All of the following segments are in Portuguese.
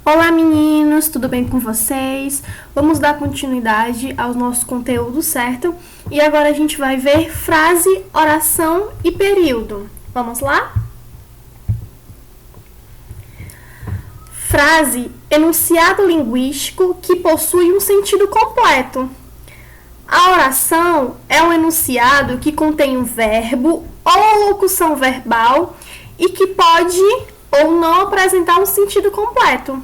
Olá meninos, tudo bem com vocês? Vamos dar continuidade aos nossos conteúdos, certo? E agora a gente vai ver frase, oração e período. Vamos lá? Frase, enunciado linguístico que possui um sentido completo. A oração é um enunciado que contém um verbo ou locução verbal e que pode ou não apresentar um sentido completo.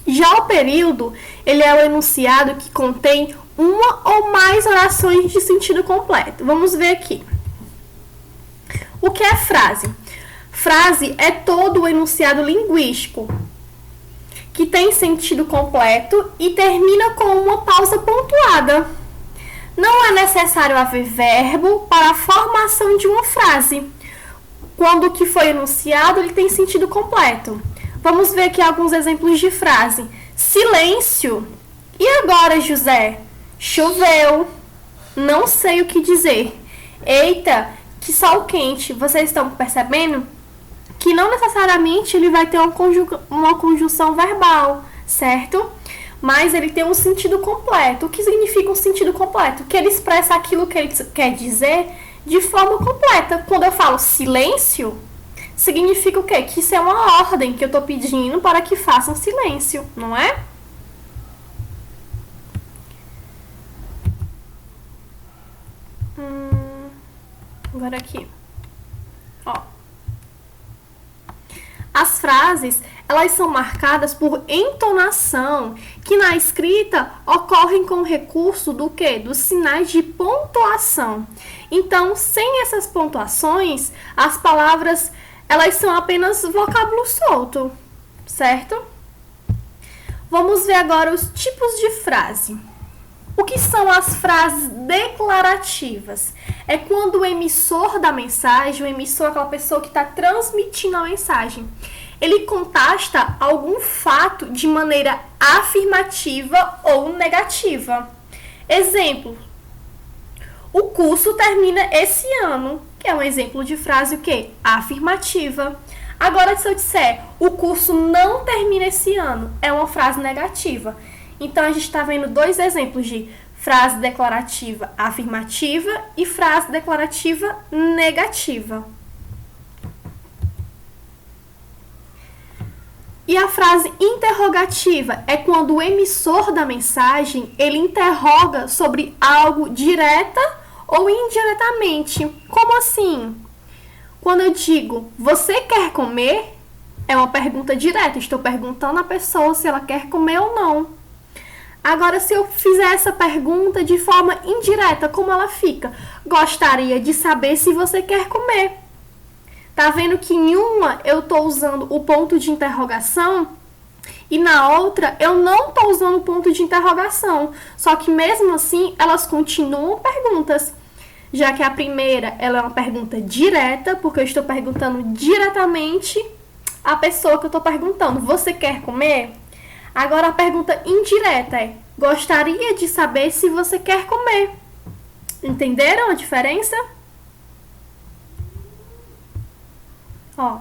Já o período, ele é o enunciado que contém uma ou mais orações de sentido completo. Vamos ver aqui. O que é frase? Frase é todo o enunciado linguístico que tem sentido completo e termina com uma pausa pontuada. Não é necessário haver verbo para a formação de uma frase, quando o que foi enunciado ele tem sentido completo. Vamos ver aqui alguns exemplos de frase. Silêncio. E agora, José? Choveu. Não sei o que dizer. Eita, que sol quente. Vocês estão percebendo que não necessariamente ele vai ter uma conjunção verbal, certo? Mas ele tem um sentido completo. O que significa um sentido completo? Que ele expressa aquilo que ele quer dizer de forma completa. Quando eu falo silêncio, significa o quê? Que isso é uma ordem que eu estou pedindo para que façam silêncio, não é? Agora aqui. Ó. As frases, elas são marcadas por entonação, que na escrita ocorrem com o recurso do quê? Dos sinais de pontuação. Então, sem essas pontuações, as palavras elas são apenas vocábulo solto, certo? Vamos ver agora os tipos de frase. O que são as frases declarativas? É quando o emissor da mensagem, o emissor é aquela pessoa que está transmitindo a mensagem, ele contesta algum fato de maneira afirmativa ou negativa. Exemplo, o curso termina esse ano, que é um exemplo de frase o quê? Afirmativa. Agora, se eu disser, o curso não termina esse ano, é uma frase negativa. Então, a gente está vendo dois exemplos de frase declarativa afirmativa e frase declarativa negativa. E a frase interrogativa é quando o emissor da mensagem, ele interroga sobre algo direta ou indiretamente. Como assim? Quando eu digo, você quer comer? É uma pergunta direta. Estou perguntando à pessoa se ela quer comer ou não. Agora, se eu fizer essa pergunta de forma indireta, como ela fica? Gostaria de saber se você quer comer. Tá vendo que em uma eu estou usando o ponto de interrogação e na outra eu não estou usando o ponto de interrogação. Só que mesmo assim elas continuam perguntas. Já que a primeira ela é uma pergunta direta, porque eu estou perguntando diretamente à pessoa que eu estou perguntando. Você quer comer? Agora a pergunta indireta é: gostaria de saber se você quer comer. Entenderam a diferença? Ó,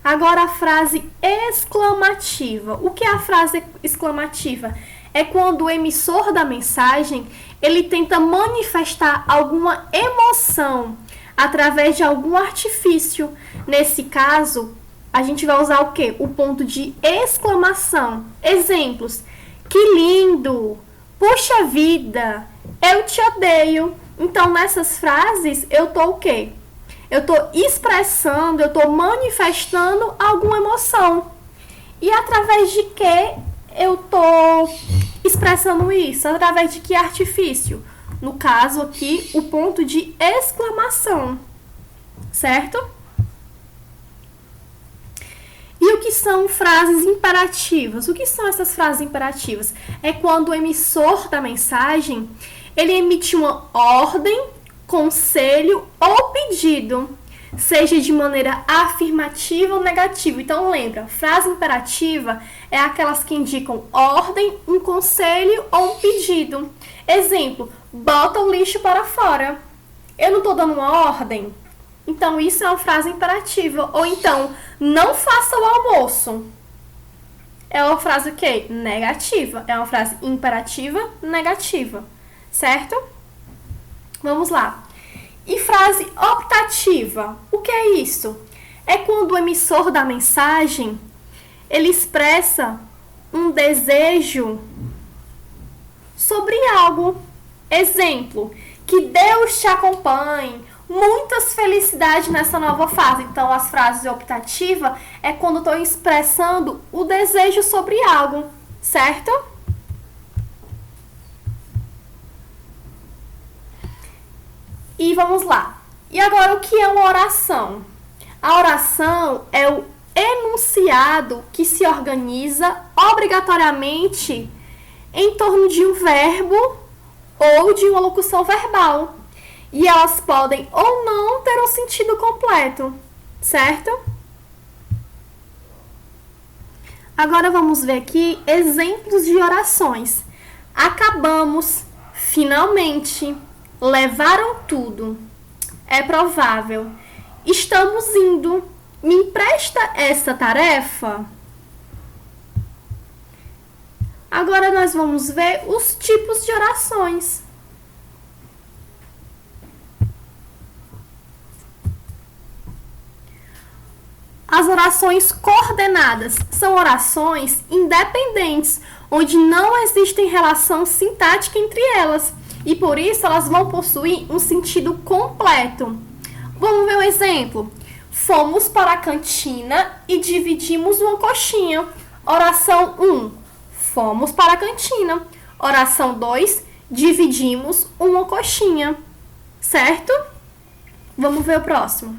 agora a frase exclamativa. O que é a frase exclamativa? É quando o emissor da mensagem ele tenta manifestar alguma emoção através de algum artifício. Nesse caso, a gente vai usar o quê? O ponto de exclamação. Exemplos: que lindo! Puxa vida! Eu te odeio! Então, nessas frases, eu tô o quê? Eu tô expressando, eu tô manifestando alguma emoção. E através de que eu tô expressando isso? Através de que artifício? No caso aqui, o ponto de exclamação. Certo? E o que são frases imperativas? O que são essas frases imperativas? É quando o emissor da mensagem, ele emite uma ordem, conselho ou pedido, seja de maneira afirmativa ou negativa. Então lembra, frase imperativa é aquelas que indicam ordem, um conselho ou um pedido. Exemplo, bota o lixo para fora. Eu não estou dando uma ordem? Então, isso é uma frase imperativa. Ou então, não faça o almoço. É uma frase o quê? Negativa. É uma frase imperativa negativa, certo? Vamos lá. E frase optativa. O que é isso? É quando o emissor da mensagem ele expressa um desejo sobre algo. Exemplo, que Deus te acompanhe, muitas felicidades nessa nova fase. Então, as frases optativas é quando estou expressando o desejo sobre algo, certo? E vamos lá. E agora, o que é uma oração? A oração é o enunciado que se organiza obrigatoriamente em torno de um verbo ou de uma locução verbal. E elas podem ou não ter um sentido completo, certo? Agora vamos ver aqui exemplos de orações. Acabamos, finalmente, levaram tudo, é provável, estamos indo, me empresta essa tarefa? Agora nós vamos ver os tipos de orações. As orações coordenadas são orações independentes, onde não existem relação sintática entre elas, e por isso elas vão possuir um sentido completo. Vamos ver um exemplo. Fomos para a cantina e dividimos uma coxinha. Oração 1. Fomos para a cantina. Oração 2. Dividimos uma coxinha. Certo? Vamos ver o próximo.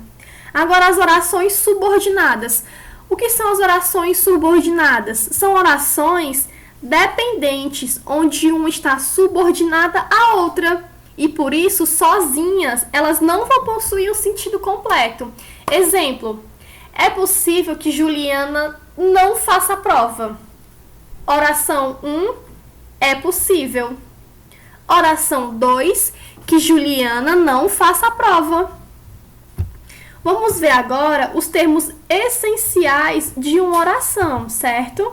Agora as orações subordinadas. O que são as orações subordinadas? São orações dependentes, onde uma está subordinada à outra. E por isso, sozinhas, elas não vão possuir o sentido completo. Exemplo, é possível que Juliana não faça a prova. Oração 1, é possível. Oração 2, que Juliana não faça a prova. Vamos ver agora os termos essenciais de uma oração, certo?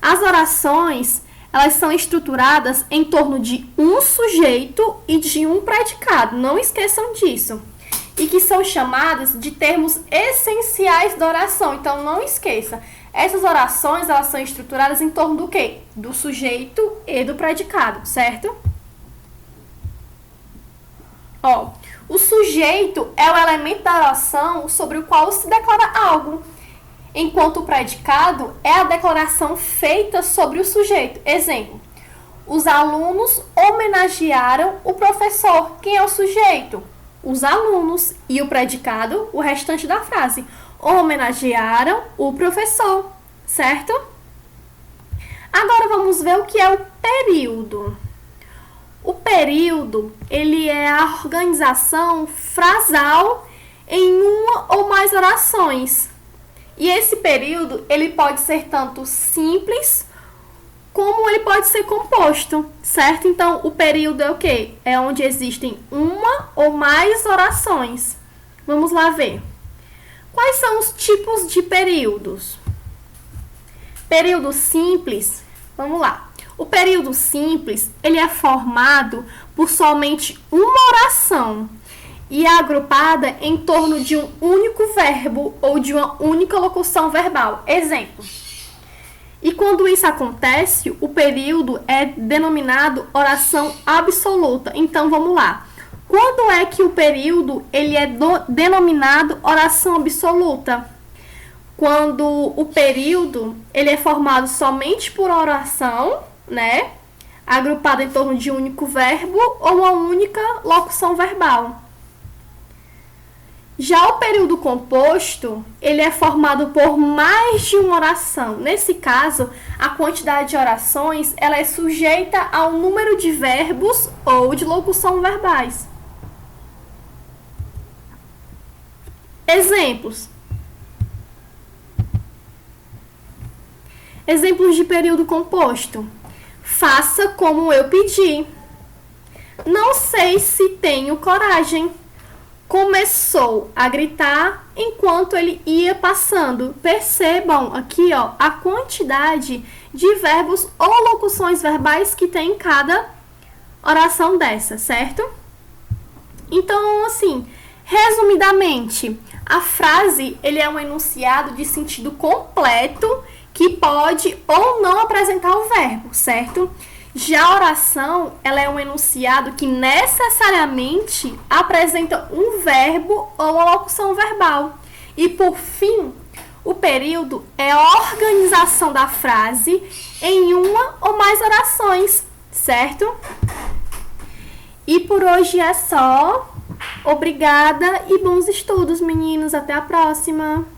As orações, elas são estruturadas em torno de um sujeito e de um predicado. Não esqueçam disso. E que são chamadas de termos essenciais da oração. Então, não esqueça. Essas orações, elas são estruturadas em torno do quê? Do sujeito e do predicado, certo? O sujeito é o elemento da oração sobre o qual se declara algo, enquanto o predicado é a declaração feita sobre o sujeito. Exemplo, os alunos homenagearam o professor. Quem é o sujeito? Os alunos. E o predicado, o restante da frase. Homenagearam o professor, certo? Agora vamos ver o que é o período. O período, ele é a organização frasal em uma ou mais orações. E esse período, ele pode ser tanto simples, como ele pode ser composto, certo? Então, o período é o quê? É onde existem uma ou mais orações. Vamos lá ver. Quais são os tipos de períodos? Período simples, vamos lá. O período simples, ele é formado por somente uma oração e é agrupada em torno de um único verbo ou de uma única locução verbal. Exemplo. E quando isso acontece, o período é denominado oração absoluta. Então, vamos lá. Quando é que o período ele é denominado oração absoluta? Quando o período ele é formado somente por oração, né? Agrupada em torno de um único verbo ou uma única locução verbal. Já o período composto, ele é formado por mais de uma oração. Nesse caso, a quantidade de orações ela é sujeita ao número de verbos ou de locução verbais. Exemplos. Exemplos de período composto. Faça como eu pedi. Não sei se tenho coragem. começou a gritar enquanto ele ia passando. Percebam aqui, ó, a quantidade de verbos ou locuções verbais que tem em cada oração dessa, certo? Então, assim, resumidamente, a frase ele é um enunciado de sentido completo que pode ou não apresentar o verbo, certo? Já a oração, ela é um enunciado que necessariamente apresenta um verbo ou uma locução verbal. E, por fim, o período é a organização da frase em uma ou mais orações, certo? E por hoje é só. Obrigada e bons estudos, meninos. Até a próxima!